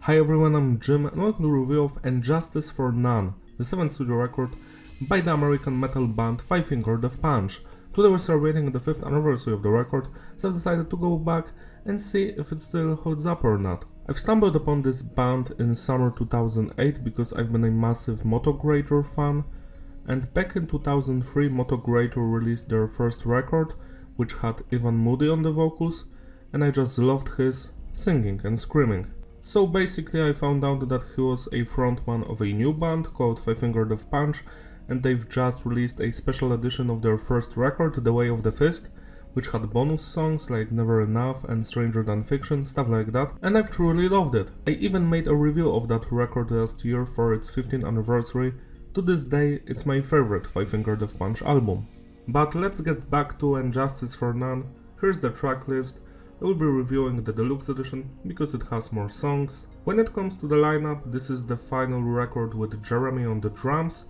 Hi everyone, I'm Jim and welcome to the review of And Justice for None, the 7th studio record by the American metal band Five Finger Death Punch. Today we're celebrating the 5th anniversary of the record, so I've decided to go back and see if it still holds up or not. I've stumbled upon this band in summer 2008 because I've been a massive Motogrator fan, and back in 2003 Motogrator released their first record, which had Ivan Moody on the vocals, and I just loved his singing and screaming. So basically I found out that he was a frontman of a new band called Five Finger Death Punch, and they've just released a special edition of their first record, The Way of the Fist, which had bonus songs like Never Enough and Stranger Than Fiction, stuff like that, and I've truly loved it. I even made a review of that record last year for its 15th anniversary. To this day it's my favorite Five Finger Death Punch album. But let's get back to And Justice for None. Here's the track list. I will be reviewing the deluxe edition because it has more songs. When it comes to the lineup, this is the final record with Jeremy on the drums.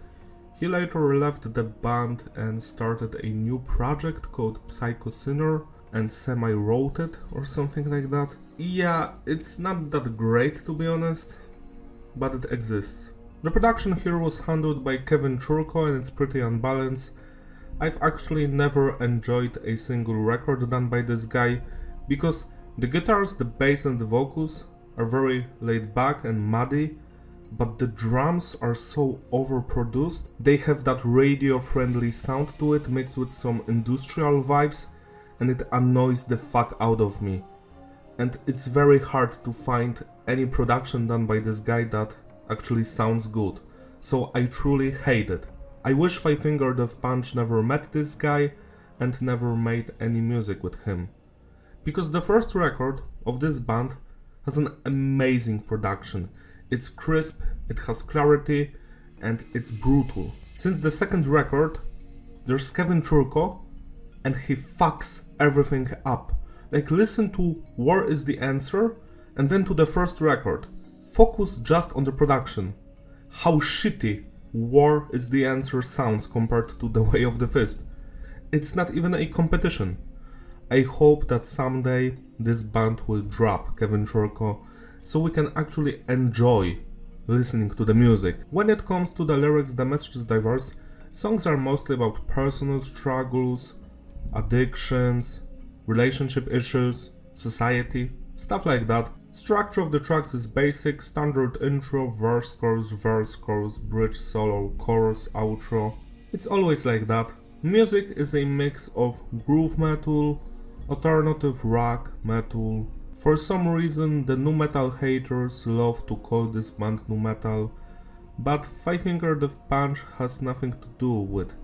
He later left the band and started a new project called Psycho Sinner and semi-wrote it or something like that. Yeah, it's not that great to be honest, but it exists. The production here was handled by Kevin Churko and it's pretty unbalanced. I've actually never enjoyed a single record done by this guy, because the guitars, the bass and the vocals are very laid back and muddy, but the drums are so overproduced. They have that radio-friendly sound to it mixed with some industrial vibes, and it annoys the fuck out of me. And it's very hard to find any production done by this guy that actually sounds good, so I truly hate it. I wish Five Finger Death Punch never met this guy and never made any music with him. Because the first record of this band has an amazing production. It's crisp, it has clarity, and it's brutal. Since the second record, there's Kevin Churko, and he fucks everything up. Like, listen to War is the Answer, and then to the first record. Focus just on the production. How shitty War is the Answer sounds compared to The Way of the Fist. It's not even a competition. I hope that someday this band will drop Kevin Churko so we can actually enjoy listening to the music. When it comes to the lyrics, the message is diverse. Songs are mostly about personal struggles, addictions, relationship issues, society, stuff like that. Structure of the tracks is basic, standard intro, verse, chorus, bridge, solo, chorus, outro. It's always like that. Music is a mix of groove metal, alternative rock, metal. For some reason the nu metal haters love to call this band nu metal, but Five Finger Death Punch has nothing to do with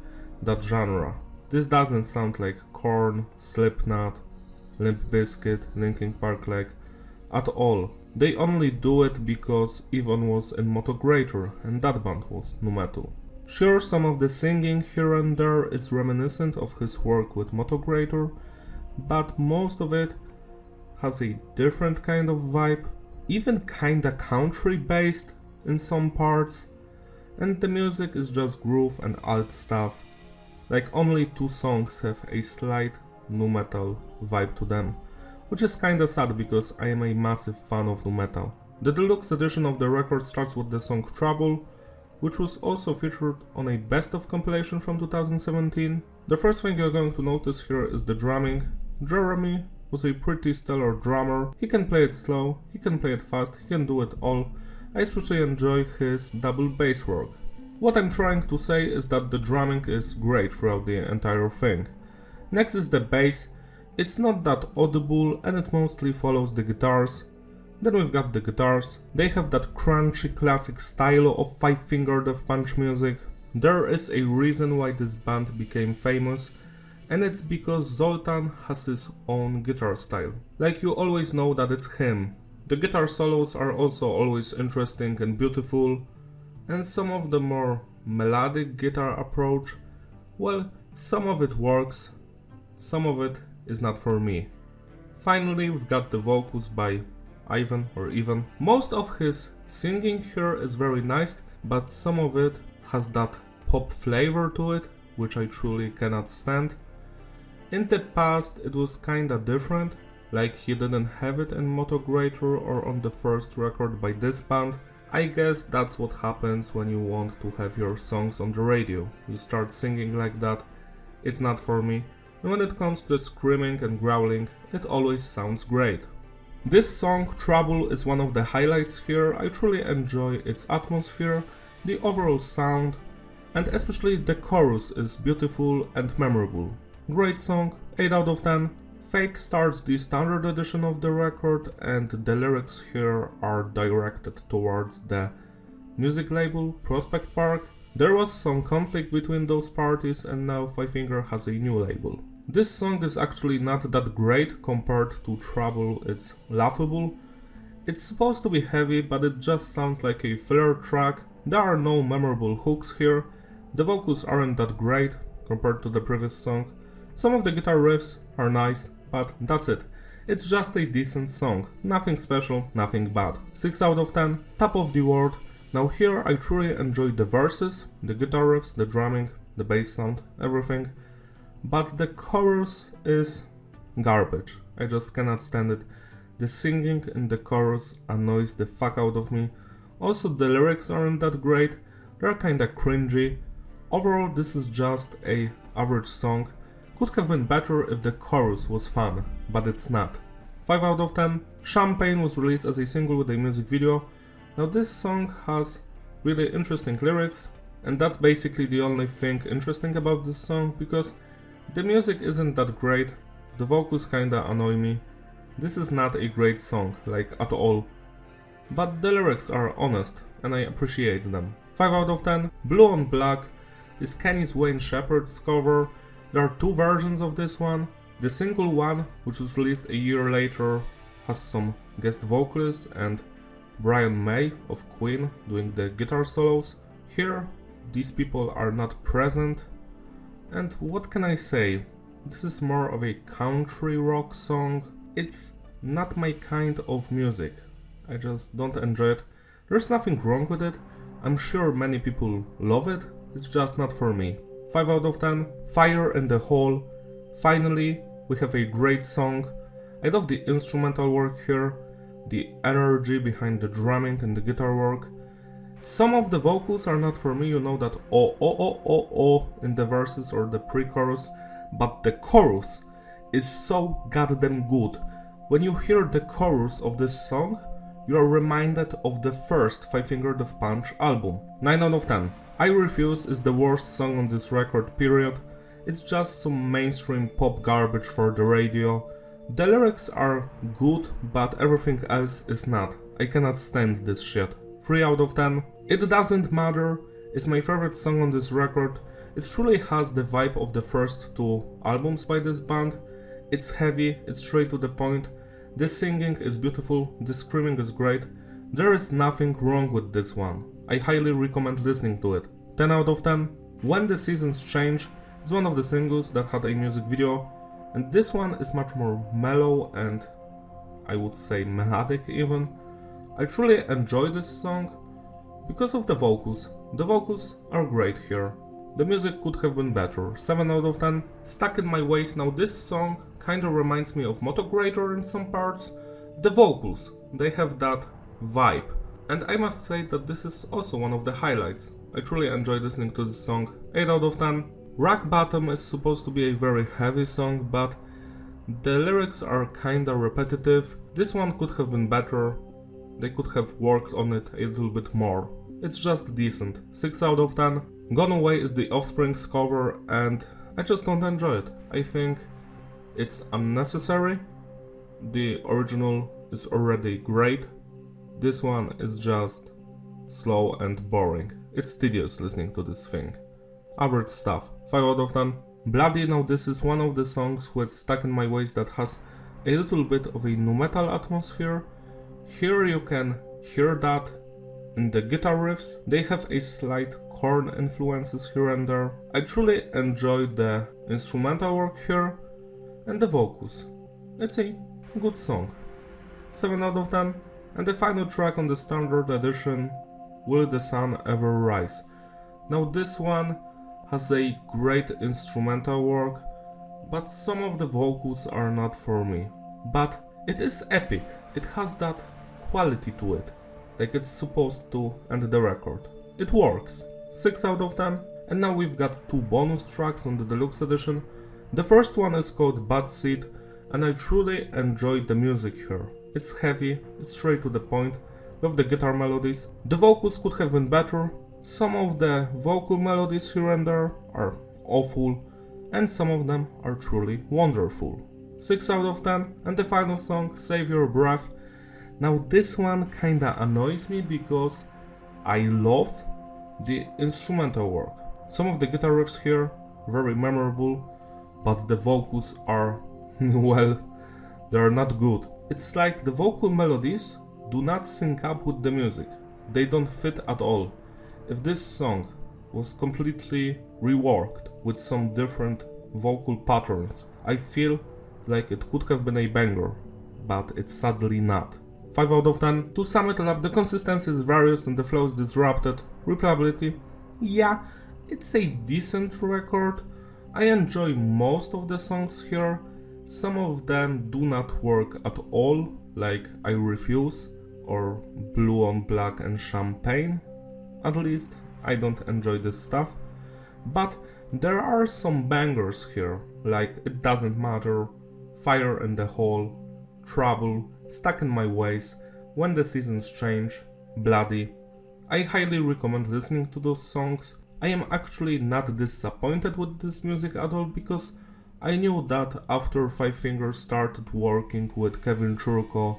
that genre. This doesn't sound like Korn, Slipknot, Limp Bizkit, Linkin Park like at all. They only do it because Ivan was in Motogrator and that band was nu metal. Sure, some of the singing here and there is reminiscent of his work with Motogrator, but most of it has a different kind of vibe, even kinda country based in some parts, and the music is just groove and alt stuff. Like, only 2 songs have a slight nu metal vibe to them, which is kinda sad because I am a massive fan of nu metal. The deluxe edition of the record starts with the song Trouble, which was also featured on a best of compilation from 2017. The first thing you're going to notice here is the drumming. Jeremy was a pretty stellar drummer. He can play it slow, he can play it fast, he can do it all. I especially enjoy his double bass work. What I'm trying to say is that the drumming is great throughout the entire thing. Next is the bass. It's not that audible and it mostly follows the guitars. Then we've got the guitars. They have that crunchy classic style of Five Finger Death Punch music. There is a reason why this band became famous, and it's because Zoltan has his own guitar style. Like, you always know that it's him. The guitar solos are also always interesting and beautiful, and some of the more melodic guitar approach, well, some of it works, some of it is not for me. Finally, we've got the vocals by Ivan or Ivan. Most of his singing here is very nice, but some of it has that pop flavor to it, which I truly cannot stand. In the past it was kinda different. like he didn't have it in Moto Greater or on the first record by this band. I guess that's what happens when you want to have your songs on the radio. You start singing like that. It's not for me. And when it comes to screaming and growling, it always sounds great. This song, Trouble, is one of the highlights here. I truly enjoy its atmosphere, the overall sound, and especially the chorus is beautiful and memorable. Great song, 8 out of 10. Fake starts the standard edition of the record, and the lyrics here are directed towards the music label Prospect Park. There was some conflict between those parties, and now Five Finger has a new label. This song is actually not that great compared to Trouble, it's laughable. It's supposed to be heavy, but it just sounds like a filler track. There are no memorable hooks here. The vocals aren't that great compared to the previous song. Some of the guitar riffs are nice, but that's it. It's just a decent song, nothing special, nothing bad. 6 out of 10, top of the world. Now here I truly enjoy the verses, the guitar riffs, the drumming, the bass sound, everything. But the chorus is garbage, I just cannot stand it. The singing in the chorus annoys the fuck out of me. Also the lyrics aren't that great, they're kinda cringy. Overall this is just a average song. Could have been better if the chorus was fun, but it's not. 5 out of 10. Champagne was released as a single with a music video. Now this song has really interesting lyrics, and that's basically the only thing interesting about this song, because the music isn't that great, the vocals kinda annoy me. This is not a great song, like at all. But the lyrics are honest, and I appreciate them. 5 out of 10. Blue on Black is Kenny's Wayne Shepherd's cover. There are two versions of this one. The single one, which was released a year later, has some guest vocalists and Brian May of Queen doing the guitar solos. Here, these people are not present. And what can I say? This is more of a country rock song. It's not my kind of music. I just don't enjoy it. There's nothing wrong with it. I'm sure many people love it. It's just not for me. 5 out of 10. Fire in the Hole. Finally, we have a great song. I love the instrumental work here, the energy behind the drumming and the guitar work. Some of the vocals are not for me, you know that oh in the verses or the pre-chorus, but the chorus is so goddamn good. When you hear the chorus of this song, you are reminded of the first Five Finger Death Punch album. 9 out of 10. I Refuse is the worst song on this record, period. It's just some mainstream pop garbage for the radio. The lyrics are good, but everything else is not. I cannot stand this shit. 3 out of 10. It Doesn't Matter is my favorite song on this record. It truly has the vibe of the first two albums by this band. It's heavy, it's straight to the point. The singing is beautiful, the screaming is great. There is nothing wrong with this one. I highly recommend listening to it. 10 out of 10. When the Seasons Change is one of the singles that had a music video, and this one is much more mellow and I would say melodic even. I truly enjoy this song because of the vocals. The vocals are great here. The music could have been better. 7 out of 10. Stuck in My Ways. Now this song kinda reminds me of Moto Greater in some parts. The vocals, they have that vibe. And I must say that this is also one of the highlights. I truly enjoyed listening to this song. 8 out of 10. Rock Bottom is supposed to be a very heavy song, but the lyrics are kinda repetitive. This one could have been better. They could have worked on it a little bit more. It's just decent. 6 out of 10. Gone Away is the Offspring's cover, and I just don't enjoy it. I think it's unnecessary. The original is already great. This one is just slow and boring. It's tedious listening to this thing. Average stuff. 5 out of 10. Bloody. Now this is one of the songs with Stuck in My Ways that has a little bit of a nu metal atmosphere. Here you can hear that in the guitar riffs. They have a slight Korn influences here and there. I truly enjoy the instrumental work here and the vocals. It's a good song. 7 out of 10. And the final track on the standard edition, Will the Sun Ever Rise. Now this one has a great instrumental work, but some of the vocals are not for me. but it is epic. It has that quality to it, like it's supposed to end the record. It works. 6 out of 10. And now we've got 2 bonus tracks on the deluxe edition. The first one is called Bad Seed, and I truly enjoyed the music here. It's heavy, it's straight to the point, with the guitar melodies. The vocals could have been better. Some of the vocal melodies here and there are awful, and some of them are truly wonderful. 6 out of 10. And the final song, Save Your Breath. Now this one kinda annoys me because I love the instrumental work. Some of the guitar riffs here, very memorable, but the vocals are, well, they are not good. It's like the vocal melodies do not sync up with the music. They don't fit at all. If this song was completely reworked with some different vocal patterns, I feel like it could have been a banger, but it's sadly not. 5 out of 10. To sum it up, the consistency is various and the flow is disrupted. Replayability, yeah, it's a decent record. I enjoy most of the songs here. Some of them do not work at all, like I Refuse or Blue on Black and Champagne. At least I don't enjoy this stuff. But there are some bangers here, like It Doesn't Matter, Fire in the Hole, Trouble, Stuck in My Ways, When the Seasons Change, Bloody. I highly recommend listening to those songs. I am actually not disappointed with this music at all because I knew that after Five Fingers started working with Kevin Churko,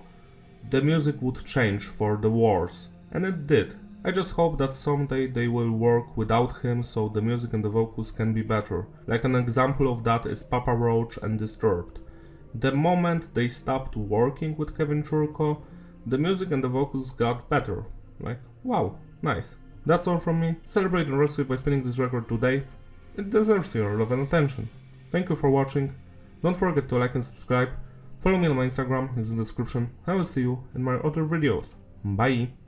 the music would change for the worse, and it did. I just hope that someday they will work without him so the music and the vocals can be better. Like an example of that is Papa Roach and Disturbed. The moment they stopped working with Kevin Churko, the music and the vocals got better. Like, wow, nice. That's all from me. Celebrate and rest by spinning this record today. It deserves your love and attention. Thank you for watching. Don't forget to like and subscribe. Follow me on my Instagram, it's in the description. I will see you in my other videos. Bye!